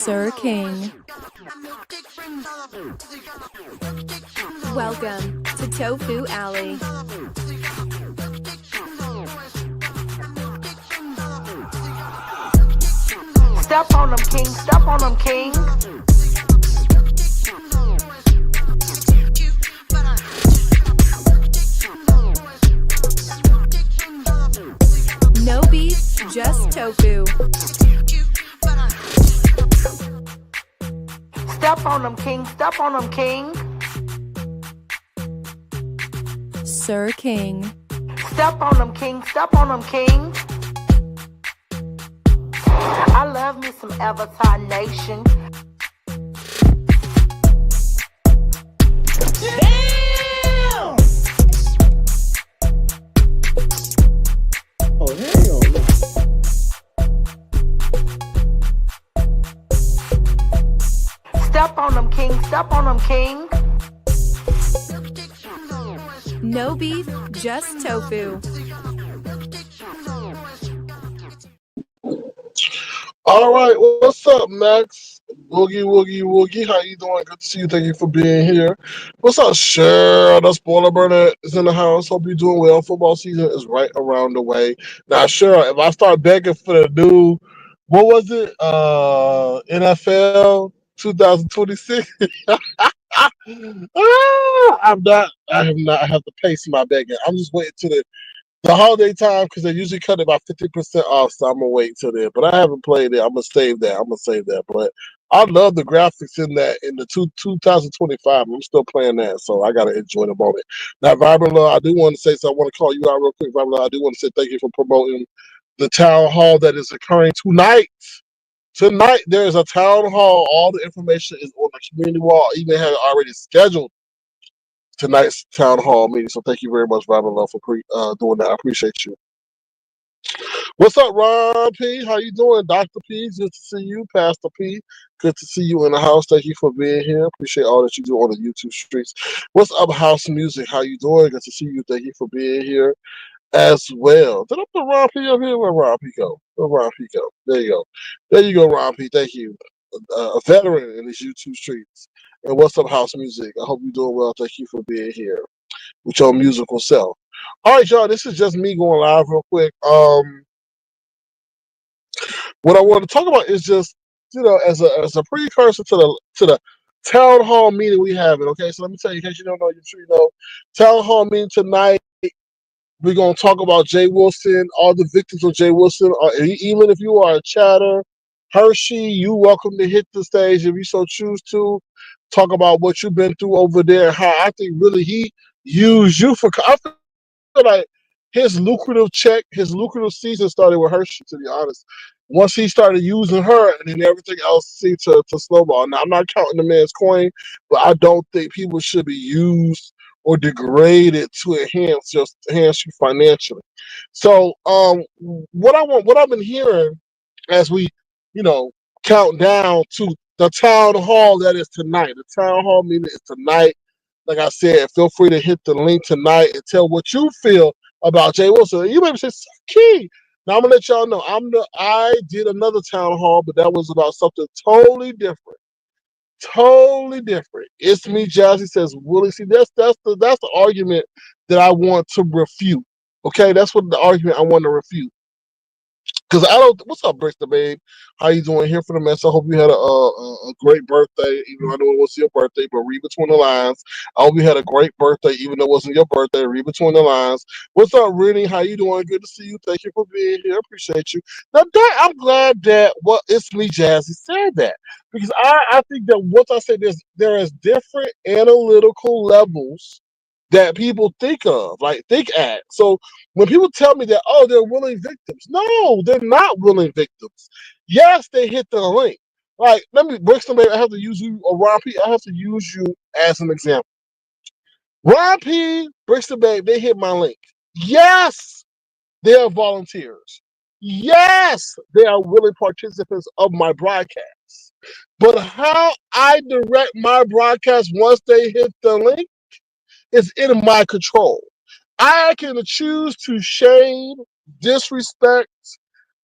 Sir King. Welcome to Tofu Alley. Step on them, king. Step on them, king. No beef, just tofu. Step on them, king. Step on them, king. Sir King. Step on them, king. Step on them, king. I love me some Avatar Nation. Damn! Oh, hell no. Step on them, king. Step on them, king. No beef, just tofu. All right, what's up, Max? Woogie, woogie, woogie. How you doing? Good to see you. Thank you for being here. What's up, Cheryl? The spoiler burner is in the house. Hope you're doing well. Football season is right around the way. Now, Cheryl, if I start begging for the new, what was it? NFL 2026. I'm not. I have not. I have to pace my begging. I'm just waiting to the holiday time because they usually cut it about 50% off. So I'm gonna wait till then. But I haven't played it. I'm gonna save that. I'm gonna save that. But I love the graphics in that in the 2025. I'm still playing that, so I gotta enjoy the moment. Now, Vibrant Love, I do want to say so. I want to call you out real quick, Vibrant Love. I do want to say thank you for promoting the town hall that is occurring tonight. Tonight there is a town hall. All the information is on the community wall. I even had it already scheduled tonight's town hall meeting. So thank you very much, Vibrant Love, for doing that. I appreciate you. What's up, Ron P? How you doing, Dr. P? Good to see you, Pastor P. Good to see you in the house. Thank you for being here. Appreciate all that you do on the YouTube streets. What's up, House Music? How you doing? Good to see you. Thank you for being here as well. Did I put Ron P up here? Where Ron P go? Where Ron P go? There you go. There you go, Ron P. Thank you. A veteran in these YouTube streets. And what's up, House Music? I hope you're doing well. Thank you for being here with your musical self. All right, y'all. This is just me going live real quick. What I want to talk about is just as a precursor to the town hall meeting we having. Okay, so let me tell you, in case you don't know, you sure you know, town hall meeting tonight. We're gonna talk about Jay Wilson, all the victims of Jay Wilson. Even if you are a chatter, Hershey, you welcome to hit the stage if you so choose to. Talk about what you've been through over there, and how I think really he used you for. I feel like his lucrative check, his lucrative season started with Hershey. To be honest, once he started using her, and then everything else seemed to snowball. Now I'm not counting the man's coin, but I don't think people should be used or degraded to enhance you financially. So what I've been hearing as we, you know, count down to the town hall that is tonight. The town hall meeting is tonight. Like I said, feel free to hit the link tonight and tell what you feel about Jay Wilson. You may say, Key. Now I'm gonna let y'all know I did another town hall, but that was about something totally different. Totally different. It's me, Jazzy says Willie. See, that's the argument that I want to refute. Okay, that's what the argument I want to refute. Because I don't. What's up, Brixton, babe? How you doing? Here for the mess. I hope you had a great birthday, even though I know it wasn't your birthday. But read between the lines. I hope you had a great birthday, even though it wasn't your birthday. Read between the lines. What's up, Rennie? How you doing? Good to see you. Thank you for being here. Appreciate you. Now, I'm glad that it's me, Jazzy, said that because I think that once I say this, there is different analytical levels that people think at. So when people tell me that, oh, they're willing victims, no, they're not willing victims. Yes, they hit the link. Like, let me, Brixton, baby, I have to use you, or Ron P, I have to use you as an example. Ron P, Brixton, babe, they hit my link. Yes, they are volunteers. Yes, they are willing participants of my broadcast. But how I direct my broadcast once they hit the link is in my control. I can choose to shame, disrespect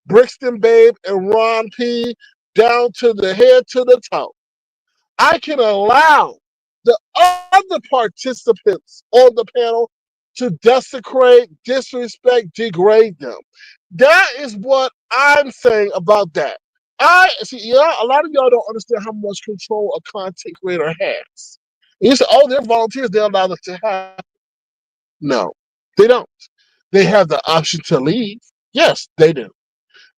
Brixton Babe and Ron P down to the head to the toe. I can allow the other participants on the panel to desecrate, disrespect, degrade them. That is what I'm saying about that. I see, yeah, a lot of y'all don't understand how much control a content creator has. And you say, oh, they're volunteers, they're allowed to have. No, they don't. They have the option to leave. Yes, they do.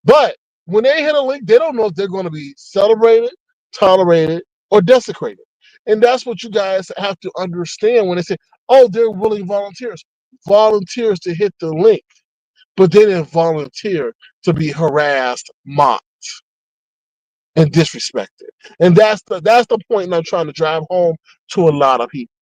But when they hit a link, they don't know if they're going to be celebrated, tolerated, or desecrated. And that's what you guys have to understand when they say, oh, they're willing volunteers. Volunteers to hit the link, but they didn't volunteer to be harassed, mocked, and disrespected. And that's the point I'm trying to drive home to a lot of people.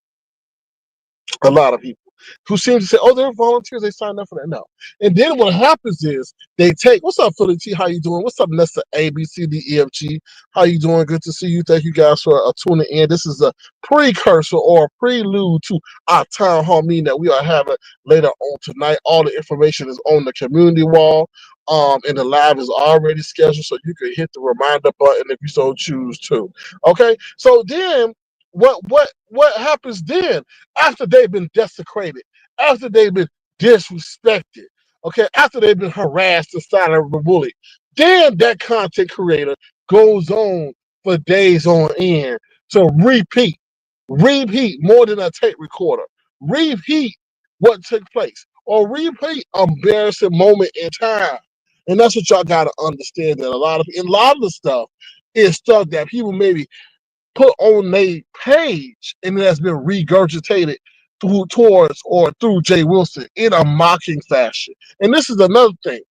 A lot of people who seem to say, "Oh, they're volunteers. They signed up for that." No, and then what happens is they take. What's up, Philly T? How you doing? What's up, Nessa? A B C D E F G. How you doing? Good to see you. Thank you guys for tuning in. This is a precursor or a prelude to our town hall meeting that we are having later on tonight. All the information is on the community wall. And the live is already scheduled, so you can hit the reminder button if you so choose to. Okay, so then what happens then after they've been desecrated, after they've been disrespected, okay, after they've been harassed and silently bullied, then that content creator goes on for days on end to repeat more than a tape recorder, repeat what took place, or repeat embarrassing moment in time. And that's what y'all gotta understand, that a lot of the stuff is stuff that people maybe put on their page and it has been regurgitated towards or through Jay Wilson in a mocking fashion. And this is another thing,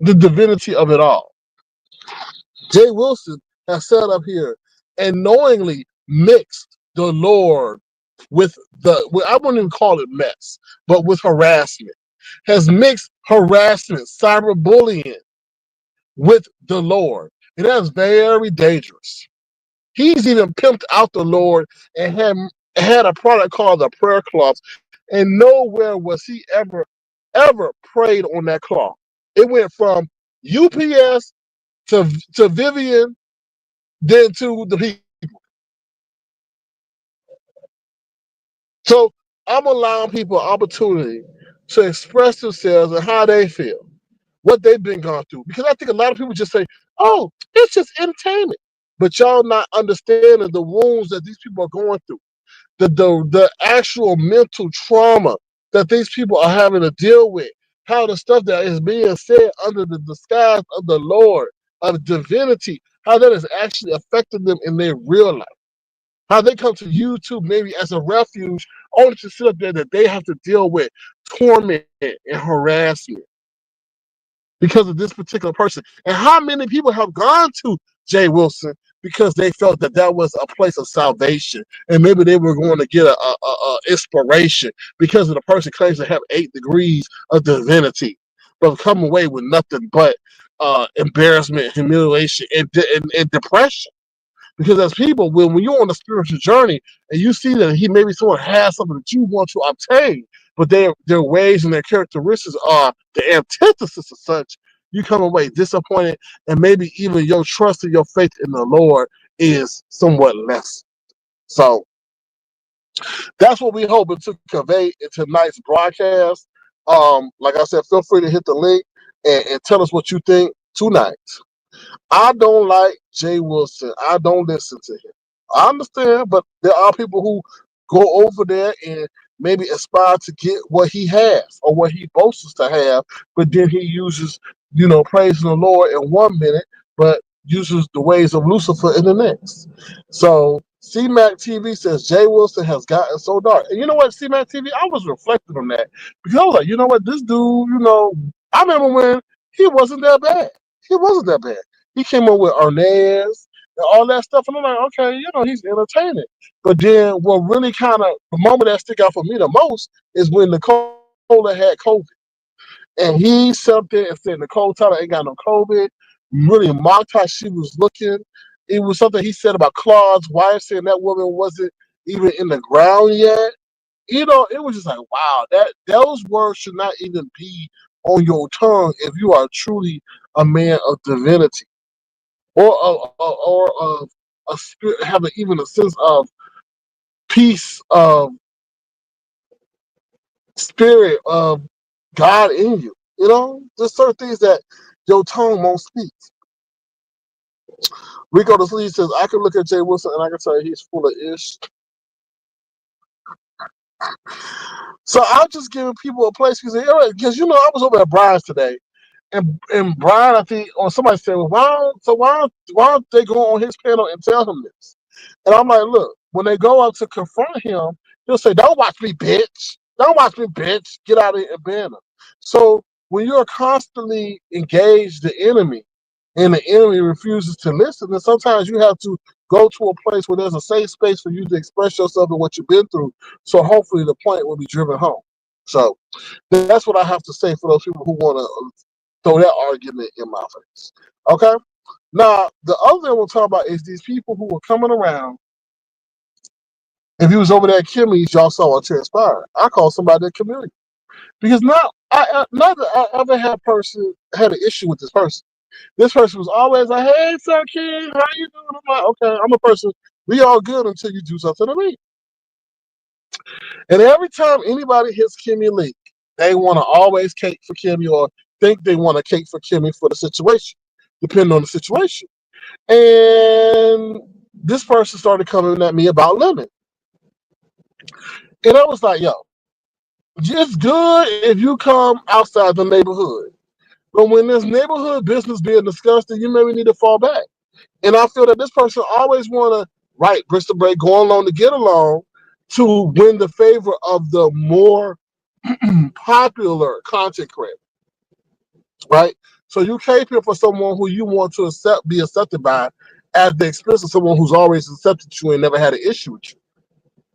the divinity of it all. Jay Wilson has sat up here and knowingly mixed the Lord with I wouldn't even call it mess, but with harassment. Has mixed harassment, cyberbullying with the Lord. And that's very dangerous. He's even pimped out the Lord and had a product called the prayer cloth, and nowhere was he ever prayed on that cloth. It went from UPS to Vivian, then to the people. So I'm allowing people an opportunity to express themselves and how they feel, what they've been going through. Because I think a lot of people just say, "Oh, it's just entertainment," but y'all not understanding the wounds that these people are going through. The actual mental trauma that these people are having to deal with, how the stuff that is being said under the disguise of the Lord, of divinity, how that is actually affecting them in their real life. How they come to YouTube maybe as a refuge, only to sit up there that they have to deal with torment and harassment because of this particular person. And how many people have gone to Jay Wilson because they felt that that was a place of salvation, and maybe they were going to get a inspiration because of the person claims to have 8 degrees of divinity, but come away with nothing but embarrassment, humiliation, and depression. Because as people, when you're on a spiritual journey and you see that he maybe someone has something that you want to obtain, but their ways and their characteristics are the antithesis of such, you come away disappointed, and maybe even your trust and your faith in the Lord is somewhat less. So that's what we hoping to convey in tonight's broadcast. Like I said, feel free to hit the link and tell us what you think tonight. I don't like Jay Wilson. I don't listen to him. I understand, but there are people who go over there and maybe aspire to get what he has or what he boasts to have, but then he uses, praising the Lord in 1 minute, but uses the ways of Lucifer in the next. So CMAC TV says Jay Wilson has gotten so dark. And you know what, CMAC TV, I was reflecting on that because I was like, you know what, this dude, I remember when he wasn't that bad. He wasn't that bad. He came up with Arnaz and all that stuff, and I'm like, okay, he's entertaining. But then what really kind of, the moment that stick out for me the most is when Nicole had COVID. And he sat up there and said, Nicole Tyler ain't got no COVID, really mocked how she was looking. It was something he said about Claude's wife, saying that woman wasn't even in the ground yet. It was just like, wow, those words should not even be on your tongue if you are truly a man of divinity, or a spirit, have even a sense of peace of spirit of God in you. You know, there's certain things that your tongue won't speak. Rico the Sleeve says, I can look at Jay Wilson and I can tell he's full of ish. So I'm just giving people a place because you know I was over at Brian's today, and Brian I think or somebody said, well, why don't they go on his panel and tell him this? And I'm like, look, when they go out to confront him, he'll say, "Don't watch me, bitch. Don't watch me, bitch. Get out of here and ban him." So when you're constantly engaged the enemy, and the enemy refuses to listen, then sometimes you have to go to a place where there's a safe space for you to express yourself and what you've been through. So hopefully the point will be driven home. So that's what I have to say for those people who want to throw that argument in my face. Okay? Now, the other thing we'll talk about is these people who were coming around. If you was over there at Kimmy's, y'all saw what transpired. I called somebody a chameleon. Because not that I ever had an issue with this person. This person was always like, "Hey, Sir King, how you doing?" I'm like, "Okay, I'm a person. We all good until you do something to me." And every time anybody hits Kimmy Lee, they want to always cake for Kimmy or think they want to cake for Kimmy for the situation, depending on the situation. And this person started coming at me about Lemon. And I was like, yo, it's good if you come outside the neighborhood. But when there's neighborhood business being discussed, then you maybe need to fall back. And I feel that this person always want to, right, Bristol Break, go along to get along to win the favor of the more popular content creator, right? So you came here for someone who you want to be accepted by at the expense of someone who's always accepted you and never had an issue with you,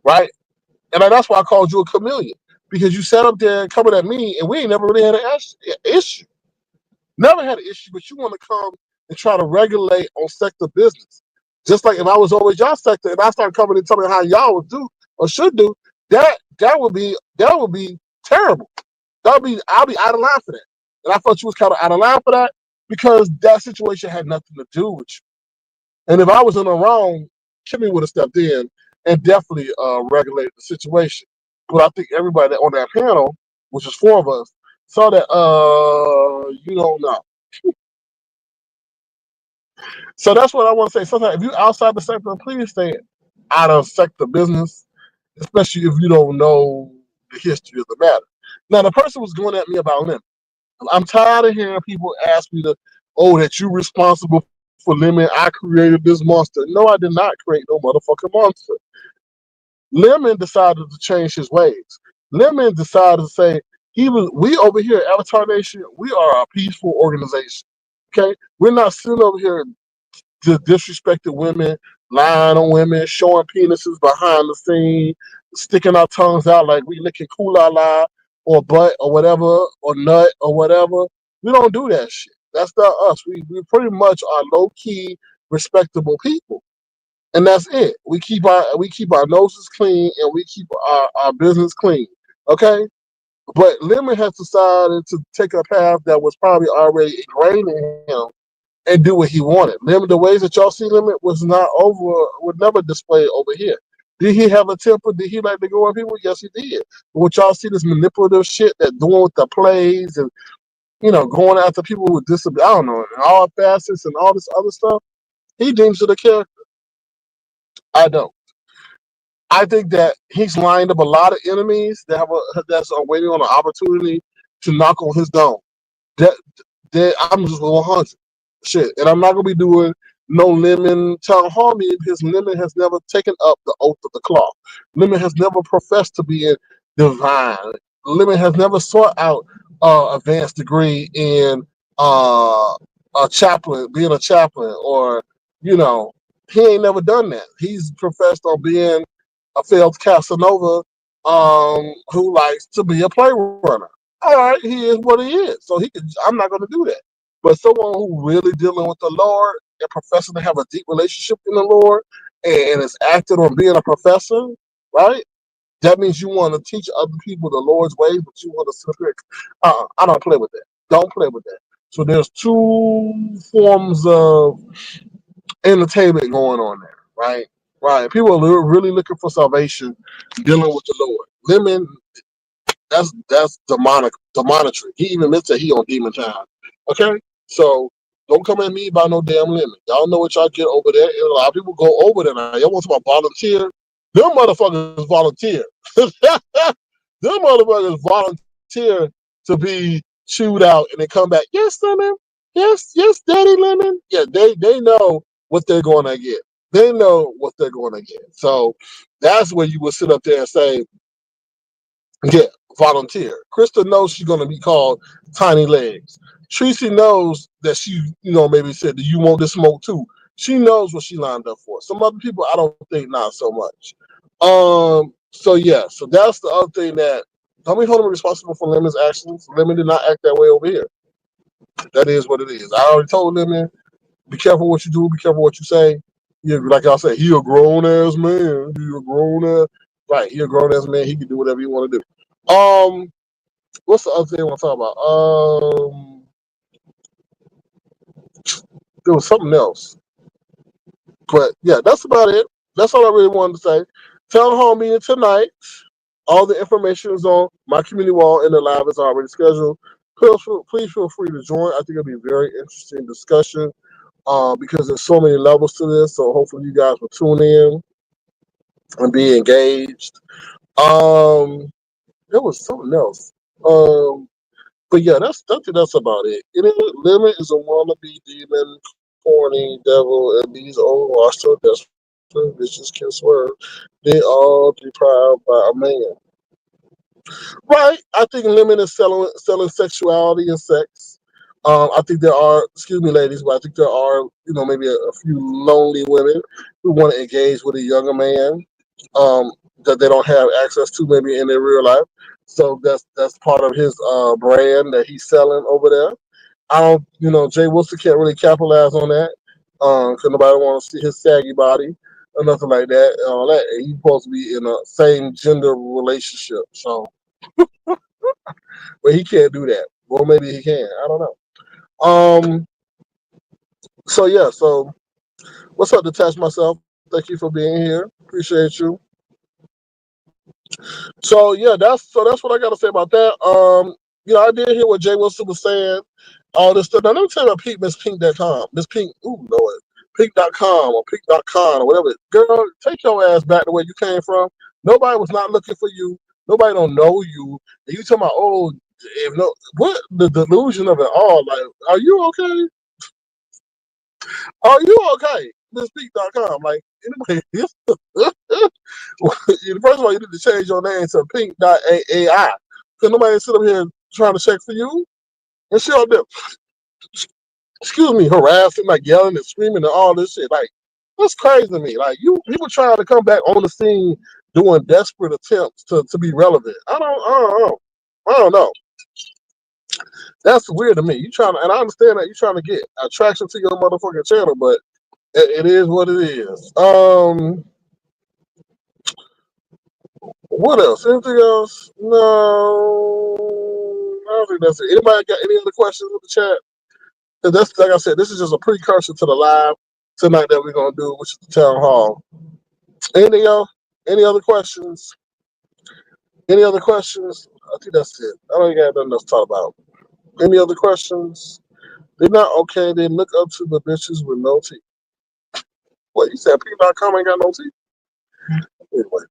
right? And that's why I called you a chameleon, because you sat up there coming at me and we ain't never really had an issue. Never had an issue, but you want to come and try to regulate on sector business. Just like if I was always y'all sector and I started coming and telling me how y'all would do or should do, that would be terrible. I'll be out of line for that. And I thought you was kind of out of line for that because that situation had nothing to do with you. And if I was in the wrong, Kimmy would have stepped in and definitely regulated the situation. But I think everybody on that panel, which is four of us, saw that you don't know. So that's what I want to say. Sometimes if you're outside the sector, please stay out of sector business, especially if you don't know the history of the matter. Now, the person was going at me about Lemon. I'm tired of hearing people ask me that you responsible for Lemon. I created this monster. No, I did not create no motherfucking monster. Lemon decided to change his ways. Lemon decided to say we over here at Avatar Nation, we are a peaceful organization. Okay? We're not sitting over here disrespected women, lying on women, showing penises behind the scene, sticking our tongues out like we licking la or butt or whatever or nut or whatever. We don't do that shit. That's not us. We pretty much are low key respectable people. And that's it. We keep our noses clean and we keep our business clean. Okay? But Lemon has decided to take a path that was probably already ingrained in him and do what he wanted. Lemon, the ways that y'all see Lemon would never display over here. Did he have a temper? Did he like to go on people? Yes, he did. But what y'all see this manipulative shit that doing with the plays and going after people with disability, I don't know, and all facets and all this other stuff, he deems it a character. I don't. I think that he's lined up a lot of enemies that's waiting on an opportunity to knock on his dome. That I'm just 100 shit, and I'm not gonna be doing no Lemon town hall meeting because Lemon has never taken up the oath of the claw. Lemon has never professed to be divine. Lemon has never sought out advanced degree in being a chaplain, or he ain't never done that. He's professed on being a failed Casanova who likes to be a play runner. All right, he is what he is. So I'm not going to do that. But someone who really dealing with the Lord and professing to have a deep relationship in the Lord and is acting on being a professor, right? That means you want to teach other people the Lord's ways, but you want to sit here. I don't play with that. Don't play with that. So there's two forms of entertainment going on there, right? Right. People are really looking for salvation, dealing with the Lord. Lemon, that's demonetry. He even admits that he on demon time. Okay, so don't come at me about no damn lemon. Y'all know what y'all get over there. And a lot of people go over there now. Y'all want to talk about volunteer? Them motherfuckers volunteer. Them motherfuckers volunteer to be chewed out and then come back. Yes, lemon. Yes, yes, daddy lemon. Yeah, they know what they're going to get. They know what they're going to get. So that's where you would sit up there and say, yeah, volunteer. Krista knows she's going to be called Tiny Legs. Tracy knows that she, maybe said, do you want this smoke too? She knows what she lined up for. Some other people, I don't think not so much. So yeah, so that's the other thing that don't be holding me responsible for Lemon's actions. Lemon did not act that way over here. That is what it is. I already told Lemon, be careful what you do, be careful what you say. Yeah, like I said, he a grown ass man. He a grown ass right. He a grown ass man. He can do whatever he want to do. What's the other thing I want to talk about? There was something else, but yeah, that's about it. That's all I really wanted to say. Town hall meeting tonight. All the information is on my community wall, and the live is already scheduled. Please feel free to join. I think it'll be a very interesting discussion because there's so many levels to this. So hopefully you guys will tune in and be engaged. There was something else. But yeah, that's about it. Lemon is a wannabe demon, corny devil, and these old washed up desperate bitches can swerve. They all deprived by a man. Right. I think Lemon is selling sexuality and sex. I think there are, excuse me, ladies, but I think there are, maybe a few lonely women who want to engage with a younger man that they don't have access to maybe in their real life. So that's part of his brand that he's selling over there. I don't, Jay Wilson can't really capitalize on that because nobody wants to see his saggy body or nothing like that and all that. And he's supposed to be in a same gender relationship. So, but he can't do that. Well, maybe he can. I don't know. So yeah. So what's up, Detach Myself? Thank you for being here. Appreciate you. So yeah, that's what I got to say about that. I did hear what Jay Wilson was saying, all this stuff. Now let me tell you about MissPink.com. Miss Pink, ooh Lord, Pink.com or Pink.com or whatever. Girl, take your ass back to where you came from. Nobody was not looking for you. Nobody don't know you. And you talking about if no, what the delusion of it all? Like, are you okay? Are you okay? MissPink.com. Like anybody? First of all, you need to change your name to Pink.ai. Because nobody sit up here trying to check for you. And she out there, excuse me, harassing, like yelling and screaming and all this shit. Like, that's crazy to me. Like, people trying to come back on the scene doing desperate attempts to be relevant. I don't know. That's weird to me. You trying to, and I understand that you're trying to get attraction to your motherfucking channel, but it is what it is. What else? Anything else? No, I don't think that's it. Anybody got any other questions in the chat? 'Cause that's like I said, this is just a precursor to the live tonight that we're gonna do, which is the town hall. Anything else? Any other questions? Any other questions? I think that's it. I don't got nothing else to talk about. Any other questions? They're not okay. They look up to the bitches with no teeth. What you said? P.com ain't got no teeth. Anyway,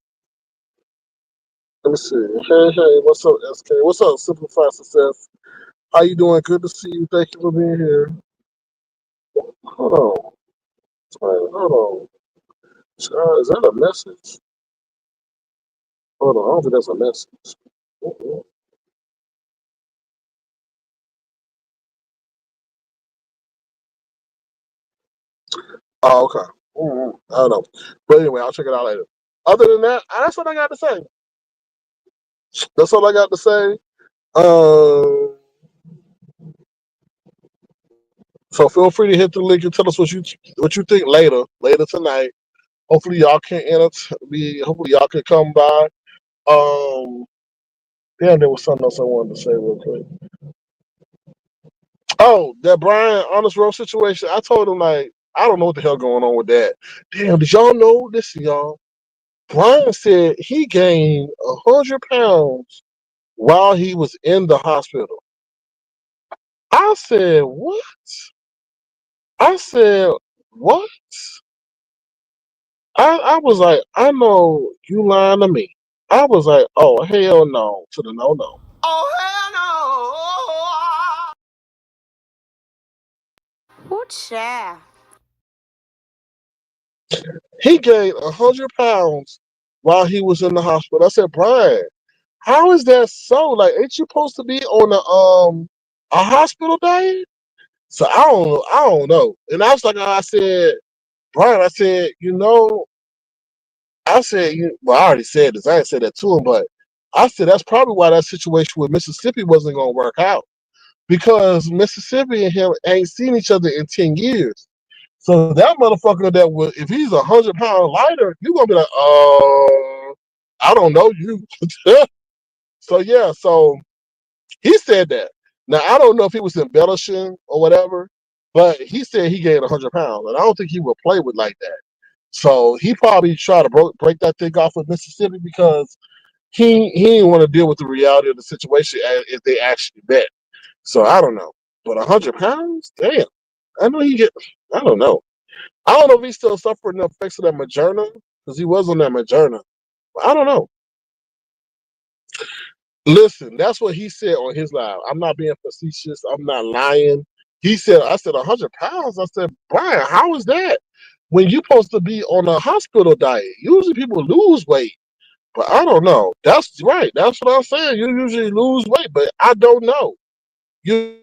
let me see. Hey, what's up, SK? What's up, Simplified Success? How you doing? Good to see you. Thank you for being here. Hold on. Hold on. Is that a message? Hold on. I don't think that's a message. Mm-mm. Oh, okay. I don't know. But anyway, I'll check it out later. Other than that, that's what I got to say. That's all I got to say. Um, so feel free to hit the link and tell us what you think later tonight. Hopefully y'all can hopefully y'all can come by. Um, damn, there was something else I wanted to say real quick. Oh, that Brian Honest Road situation. I told him like I don't know what the hell going on with that. Damn, did y'all know? Listen, y'all. Brian said he gained 100 pounds while he was in the hospital. I said, what? I said, what? I was like, I know you lying to me. I was like, oh, hell no, to the no, no. Oh, hell no. Ooh, child. He gained 100 pounds while he was in the hospital. I said, Brian, how is that so? Like, ain't you supposed to be on a hospital diet? So I don't know. And I was like, I said, Brian, I said, I said, well, I already said this. I didn't say that to him, but I said that's probably why that situation with Mississippi wasn't going to work out because Mississippi and him ain't seen each other in 10 years. So that motherfucker that was, if he's 100 pounds lighter, you're gonna be like, I don't know you. So yeah, so he said that. Now I don't know if he was embellishing or whatever, but he said he gained 100 pounds, and I don't think he would play with like that. So he probably tried to break that thing off with Mississippi because he didn't want to deal with the reality of the situation if they actually met. So I don't know, but 100 pounds, damn. I know he get. I don't know. I don't know if he's still suffering the effects of that Moderna because he was on that Moderna. But I don't know. Listen, that's what he said on his live. I'm not being facetious. I'm not lying. He said, I said 100 pounds. I said, Brian, how is that? When you're supposed to be on a hospital diet, usually people lose weight. But I don't know. That's right. That's what I'm saying. You usually lose weight, but I don't know. I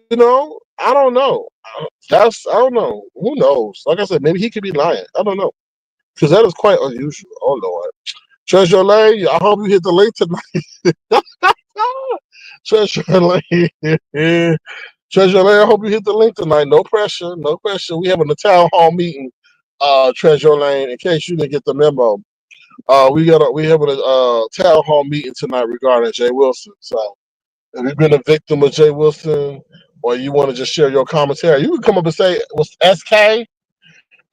don't know. I don't know. Who knows? Like I said, maybe he could be lying. I don't know. Because that is quite unusual. Oh, Lord. Treasure Lane, I hope you hit the link tonight. Treasure Lane. Treasure Lane, I hope you hit the link tonight. No pressure. No pressure. We having a town hall meeting, Treasure Lane, in case you didn't get the memo. We having a town hall meeting tonight regarding Jay Wilson. So if you've been a victim of Jay Wilson or you want to just share your commentary, you can come up and say, was SK?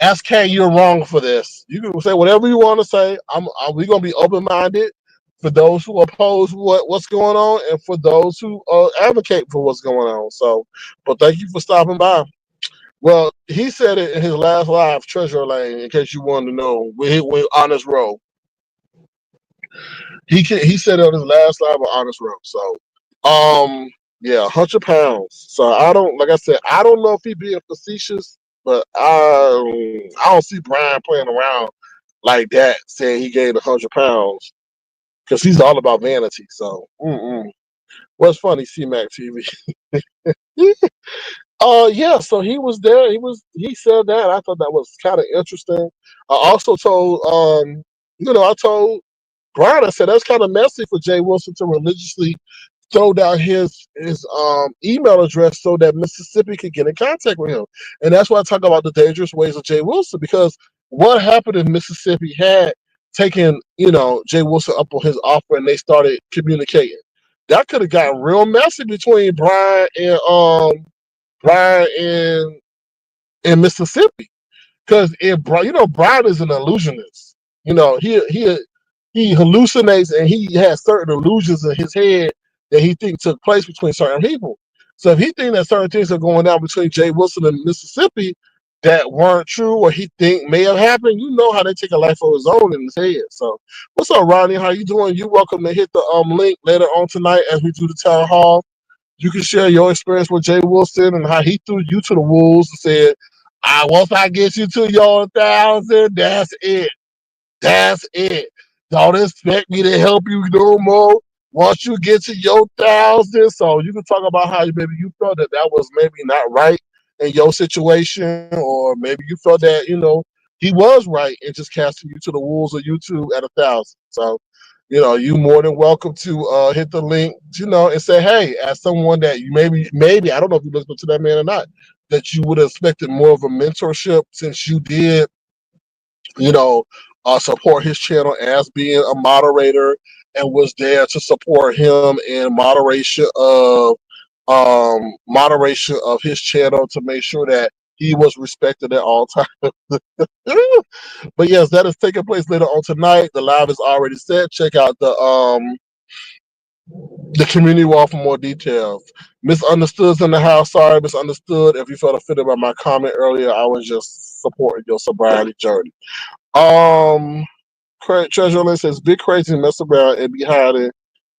SK, you're wrong for this. You can say whatever you want to say. We're gonna be open minded for those who oppose what's going on, and for those who advocate for what's going on. So, but thank you for stopping by. Well, he said it in his last live, Treasure Lane. In case you wanted to know, we Honest Row. He said it on his last live on Honest Row. So, yeah, 100 pounds. So I don't, like I said, I don't know if he being facetious, but I don't see Brian playing around like that, saying he gained 100 pounds because he's all about vanity. So, what's funny, C-Mac TV? Yeah. So he was there. He said that. I thought that was kind of interesting. I also told I told Brian, I said that's kind of messy for Jay Wilson to religiously throw down his email address so that Mississippi could get in contact with him. And that's why I talk about the dangerous ways of Jay Wilson, because what happened if Mississippi had taken, Jay Wilson up on his offer and they started communicating? That could have gotten real messy between Brian and Mississippi. Because Brian is an illusionist. He hallucinates and he has certain illusions in his head that he thinks took place between certain people. So if he thinks that certain things are going on between Jay Wilson and Mississippi that weren't true or he think may have happened, you know how they take a life of his own in his head. So what's up, Ronnie? How you doing? You're welcome to hit the link later on tonight as we do the town hall. You can share your experience with Jay Wilson and how he threw you to the wolves and said, once I get you to your 1,000, that's it. That's it. Don't expect me to help you no more. Once you get to your 1,000, so you can talk about how maybe you felt that was maybe not right in your situation, or maybe you felt that he was right in just casting you to the wolves of YouTube at 1,000. So you more than welcome to hit the link, and say, hey, as someone that you maybe I don't know if you listen to that man or not, that you would have expected more of a mentorship since you did support his channel as being a moderator and was there to support him in moderation of his channel to make sure that he was respected at all times. But yes, that is taking place later on tonight. The live is already set. Check out the community wall for more details. Misunderstood's in the house. Sorry, misunderstood. If you felt offended by my comment earlier, I was just supporting your sobriety journey. Um, Treasure Lynn says, "Big crazy mess around and be hiding."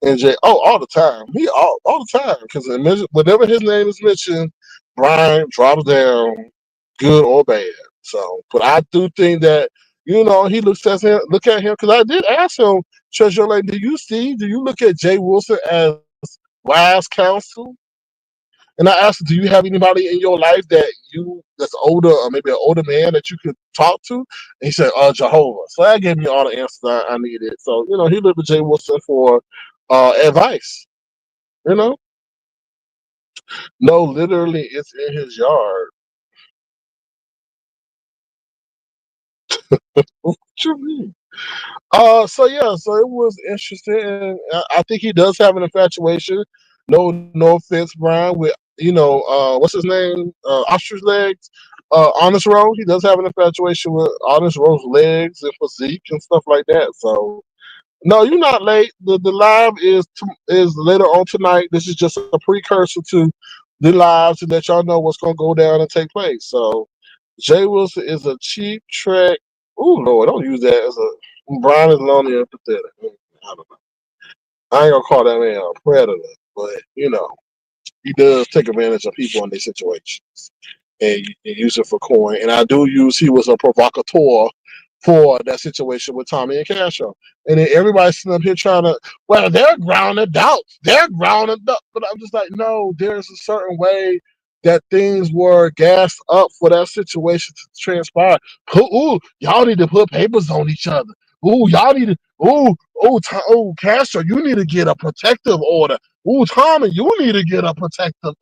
NJ, oh, all the time. He all the time because whenever his name is mentioned, Brian drops down, good or bad. So, but I do think that he look at him because I did ask him, Treasure Lane, do you look at Jay Wilson as wise counsel? And I asked him, do you have anybody in your life that's older or maybe an older man that you could talk to? And he said, Jehovah. So that gave me all the answers I needed. So, he looked at Jay Wilson for advice. No, literally it's in his yard. What you mean? So it was interesting, and I think he does have an infatuation. No offense, Brian. With what's his name? Ostrich legs. Honest Rose. He does have an infatuation with Honest Rose legs and physique and stuff like that. So no, you're not late. The live is later on tonight. This is just a precursor to the live to let y'all know what's gonna go down and take place. So Jay Wilson is a cheap trick. Oh Lord, don't use that as a Brian is lonely and pathetic. I don't know. I ain't gonna call that man a predator, but he does take advantage of people in their situations and use it for coin. And I do use he was a provocateur for that situation with Tommy and Castro. And then everybody's sitting up here trying to, well, they're grounded out. They're grounded up. But I'm just like, no, there's a certain way that things were gassed up for that situation to transpire. Y'all need to put papers on each other. Y'all need to, Castro, you need to get a protective order. Tommy, you need to get a protective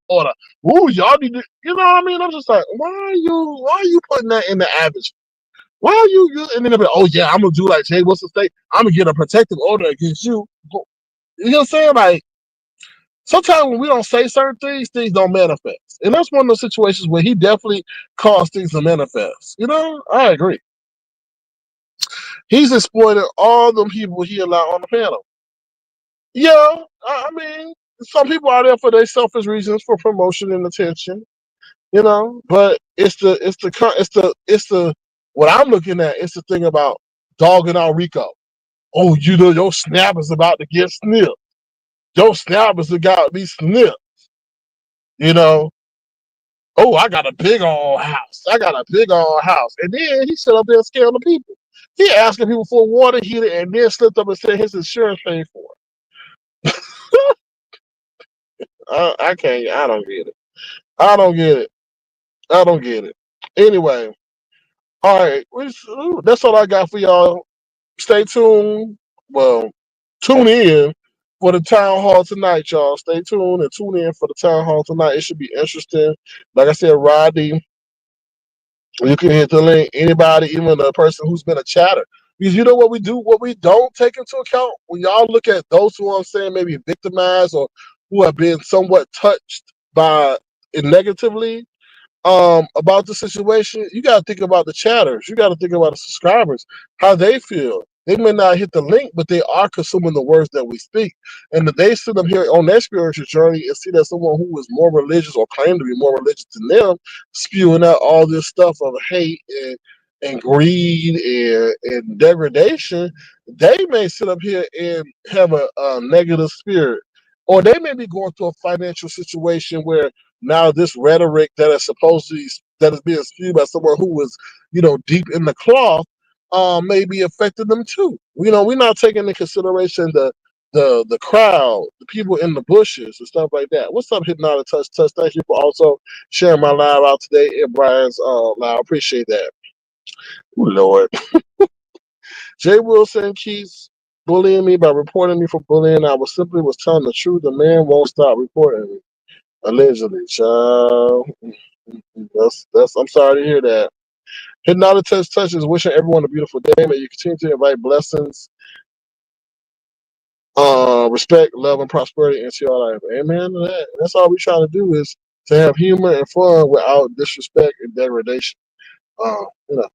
order. Y'all need to, you know what I mean? I'm just like, why are you putting that in the average? Why are you and then they'll be like, oh yeah, I'm gonna do like Jay Wilson say, I'm gonna get a protective order against you. You know what I'm saying? Like sometimes when we don't say certain things don't manifest. And that's one of those situations where he definitely caused things to manifest. I agree. He's exploited all the people he allowed on the panel. Yeah, I mean, some people are there for their selfish reasons for promotion and attention. But it's the what I'm looking at. It's the thing about dogging out Rico. Oh, your snap is about to get snipped. Your snap is about to be snipped. You know. Oh, I got a big old house. I got a big old house. And then he sit up there scaring the people. He asking people for a water heater and then slipped up and said his insurance paid for it. I can't. I don't get it. I don't get it. I don't get it. Anyway, all right. That's all I got for y'all. Stay tuned. Well, tune in for the town hall tonight, y'all. Stay tuned and tune in for the town hall tonight. It should be interesting. Like I said, Rodney, you can hit the link. Anybody, even a person who's been a chatter. Because you know what we do, what we don't take into account when y'all look at those who I'm saying maybe victimized or who have been somewhat touched by it negatively, about the situation, you got to think about the chatters. You got to think about the subscribers, how they feel. They may not hit the link, but they are consuming the words that we speak. And if they sit up here on their spiritual journey and see that someone who is more religious or claim to be more religious than them, spewing out all this stuff of hate and greed and degradation, they may sit up here and have a negative spirit. Or they may be going through a financial situation where now this rhetoric that is being spewed by someone who was, deep in the cloth, may be affecting them too. We're not taking into consideration the crowd, the people in the bushes and stuff like that. What's up, Hypnotic Touch? Thank you for also sharing my live out today and Brian's live. Appreciate that. Ooh, Lord. Jay Wilson keeps bullying me by reporting me for bullying. I was telling the truth. The man won't stop reporting me. Allegedly, child. That's. I'm sorry to hear that. Hypnotic Touch is wishing everyone a beautiful day. May you continue to invite blessings, respect, love, and prosperity into your life. Amen. That's all we trying to do is to have humor and fun without disrespect and degradation. You know.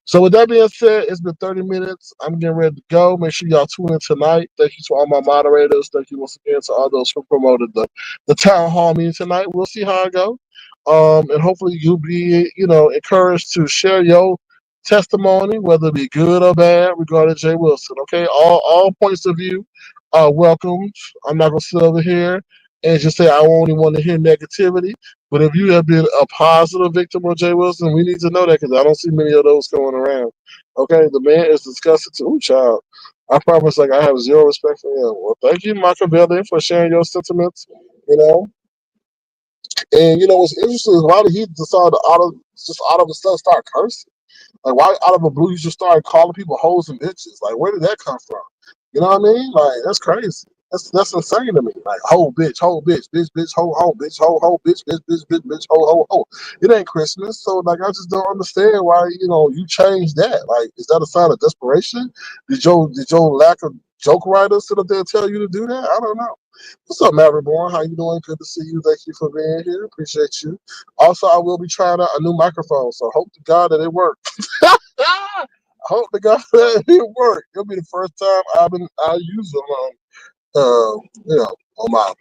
So with that being said, it's been 30 minutes. I'm getting ready to go. Make sure y'all tune in tonight. Thank you to all my moderators. Thank you once again to all those who promoted the town hall meeting tonight. We'll see how it goes. And hopefully you'll be, encouraged to share your testimony, whether it be good or bad, regarding Jay Wilson. Okay, all points of view are welcomed. I'm not gonna sit over here and just say I only want to hear negativity. But if you have been a positive victim of Jay Wilson, we need to know that because I don't see many of those going around. Okay, the man is disgusting to child. I promise, like I have zero respect for him. Well, thank you, Michael Belden, for sharing your sentiments. You know, and what's interesting is why did he decide to out of the stuff start cursing? Like, why out of the blue you just started calling people hoes and bitches? Like, where did that come from? You know what I mean? Like, that's crazy. That's insane to me. Like, ho, bitch, ho, bitch, ho, bitch, ho. It ain't Christmas, so like, I just don't understand why you changed that. Like, is that a sign of desperation? Did your lack of joke writers sit up there and tell you to do that? I don't know. What's up, Matt Reborn? How you doing? Good to see you. Thank you for being here. Appreciate you. Also, I will be trying out a new microphone, so hope to God that it works. I hope to God that it worked. It'll be the first time I use them on my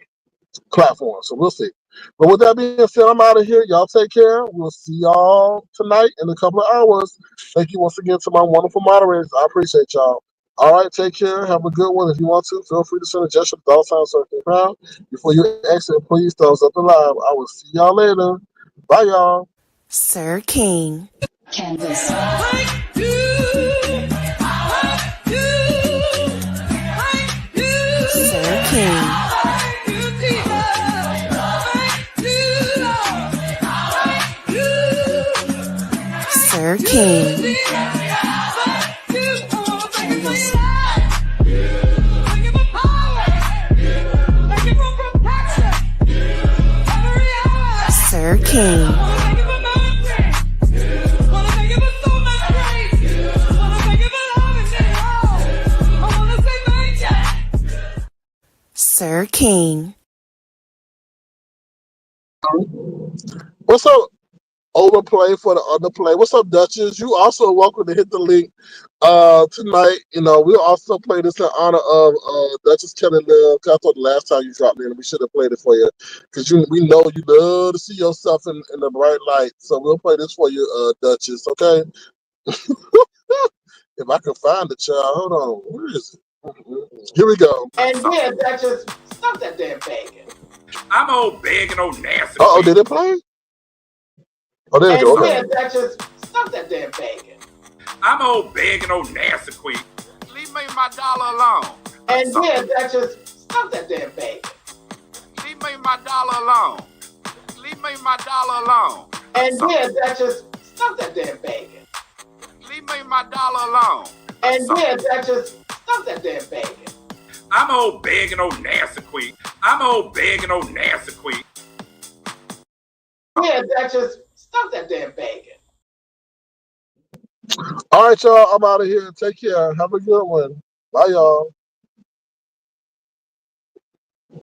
platform. So we'll see. But with that being said, I'm out of here. Y'all take care. We'll see y'all tonight in a couple of hours. Thank you once again to my wonderful moderators. I appreciate y'all. All right, take care. Have a good one. If you want to, feel free to send a gesture to $sign circle crowd. Before you exit, please thumbs up the live. I will see y'all later. Bye, y'all. Sir King. Canvas. Sir King. Sir King. Canvas. Sir King. Sir King. What's up? Overplay for the underplay. What's up, Duchess? You also welcome to hit the link tonight. We'll also play this in honor of Duchess Kelly Love. I thought the last time you dropped in, we should have played it for you because we know you love to see yourself in the bright light. So we'll play this for you, Duchess. Okay. If I can find the child, hold on. Where is it? Here we go. And yeah, Duchess, stop that damn begging. I'm old begging, old nasty. Oh, did it play? Oh, there we go. Okay. Yeah, Duchess, stop that damn begging. I'm old begging, old nasty queen. Leave me my dollar alone. And yeah, Duchess, stop that damn begging. Leave me my dollar alone. Leave me my dollar alone. And yeah, Duchess, stop that damn begging. Leave me my dollar alone. And yeah, Duchess, stop that damn begging. I'm old begging, old nasty queen. I'm old begging, old nasty queen. Yeah, Duchess, stop that damn begging. All right, y'all. I'm out of here. Take care. Have a good one. Bye, y'all.